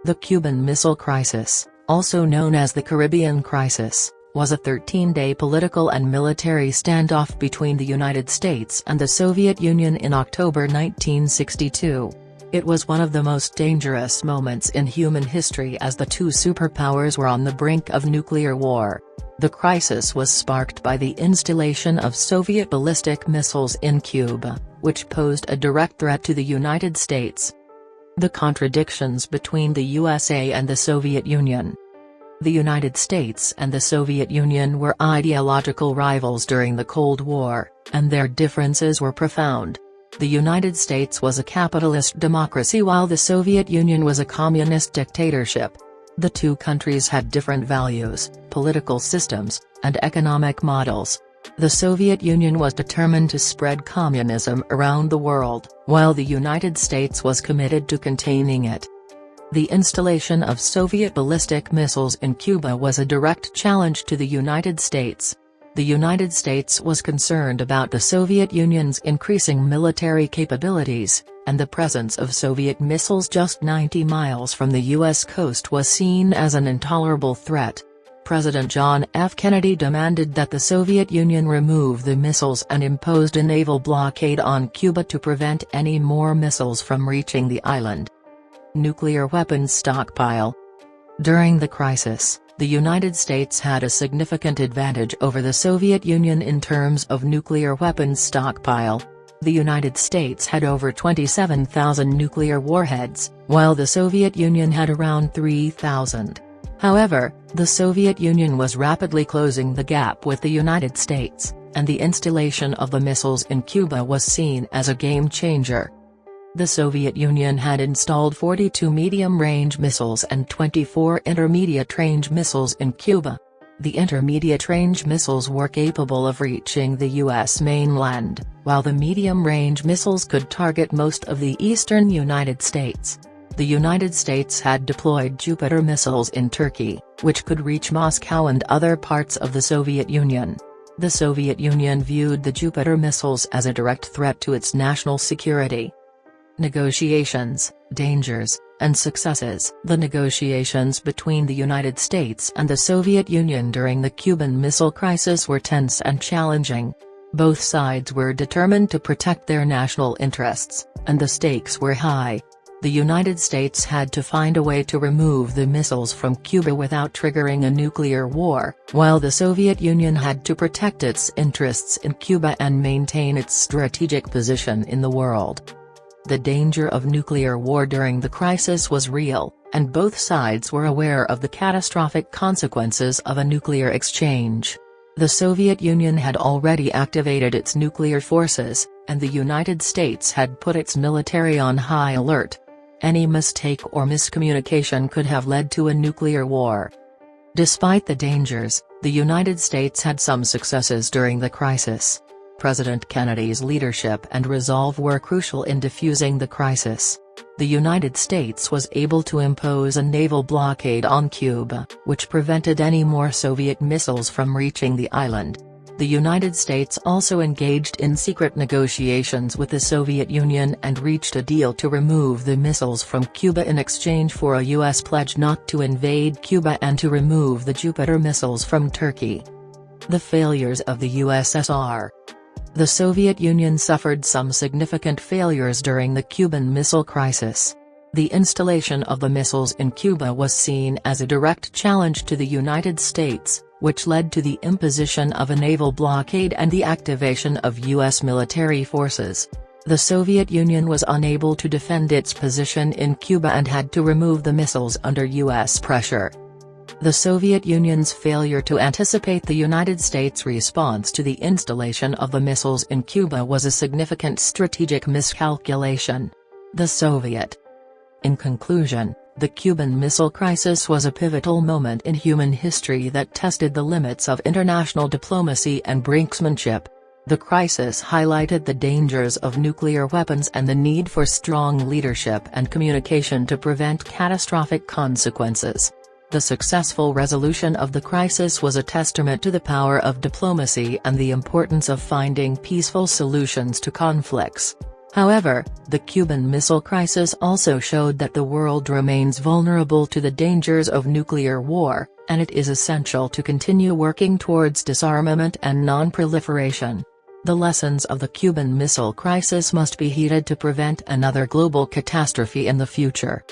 The Cuban Missile Crisis, also known as the Caribbean Crisis, was a 13-day political and military standoff between the United States and the Soviet Union in October 1962. It was one of the most dangerous moments in human history as the two superpowers were on the brink of nuclear war. The crisis was sparked by the installation of Soviet ballistic missiles in Cuba, which posed a direct threat to the United States. The contradictions between the USA and the Soviet Union. The United States and the Soviet Union were ideological rivals during the Cold War, and their differences were profound. The United States was a capitalist democracy while the Soviet Union was a communist dictatorship. The two countries had different values, political systems, and economic models. The Soviet Union was determined to spread communism around the world, while the United States was committed to containing it. The installation of Soviet ballistic missiles in Cuba was a direct challenge to the United States. The United States was concerned about the Soviet Union's increasing military capabilities, and the presence of Soviet missiles just 90 miles from the U.S. coast was seen as an intolerable threat. President John F. Kennedy demanded that the Soviet Union remove the missiles and imposed a naval blockade on Cuba to prevent any more missiles from reaching the island. Nuclear weapons stockpile. During the crisis, the United States had a significant advantage over the Soviet Union in terms of nuclear weapons stockpile. The United States had over 27,000 nuclear warheads, while the Soviet Union had around 3,000. However, the Soviet Union was rapidly closing the gap with the United States, and the installation of the missiles in Cuba was seen as a game-changer. The Soviet Union had installed 42 medium-range missiles and 24 intermediate-range missiles in Cuba. The intermediate-range missiles were capable of reaching the U.S. mainland, while the medium-range missiles could target most of the eastern United States. The United States had deployed Jupiter missiles in Turkey, which could reach Moscow and other parts of the Soviet Union. The Soviet Union viewed the Jupiter missiles as a direct threat to its national security. Negotiations, dangers, and successes. The negotiations between the United States and the Soviet Union during the Cuban Missile Crisis were tense and challenging. Both sides were determined to protect their national interests, and the stakes were high. The United States had to find a way to remove the missiles from Cuba without triggering a nuclear war, while the Soviet Union had to protect its interests in Cuba and maintain its strategic position in the world. The danger of nuclear war during the crisis was real, and both sides were aware of the catastrophic consequences of a nuclear exchange. The Soviet Union had already activated its nuclear forces, and the United States had put its military on high alert. Any mistake or miscommunication could have led to a nuclear war. Despite the dangers, the United States had some successes during the crisis. President Kennedy's leadership and resolve were crucial in defusing the crisis. The United States was able to impose a naval blockade on Cuba, which prevented any more Soviet missiles from reaching the island. The United States also engaged in secret negotiations with the Soviet Union and reached a deal to remove the missiles from Cuba in exchange for a U.S. pledge not to invade Cuba and to remove the Jupiter missiles from Turkey. The failures of the USSR. The Soviet Union suffered some significant failures during the Cuban Missile Crisis. The installation of the missiles in Cuba was seen as a direct challenge to the United States, which led to the imposition of a naval blockade and the activation of U.S. military forces. The Soviet Union was unable to defend its position in Cuba and had to remove the missiles under U.S. pressure. The Soviet Union's failure to anticipate the United States' response to the installation of the missiles in Cuba was a significant strategic miscalculation. The Soviet. In conclusion, the Cuban Missile Crisis was a pivotal moment in human history that tested the limits of international diplomacy and brinksmanship. The crisis highlighted the dangers of nuclear weapons and the need for strong leadership and communication to prevent catastrophic consequences. The successful resolution of the crisis was a testament to the power of diplomacy and the importance of finding peaceful solutions to conflicts. However, the Cuban Missile Crisis also showed that the world remains vulnerable to the dangers of nuclear war, and it is essential to continue working towards disarmament and non-proliferation. The lessons of the Cuban Missile Crisis must be heeded to prevent another global catastrophe in the future.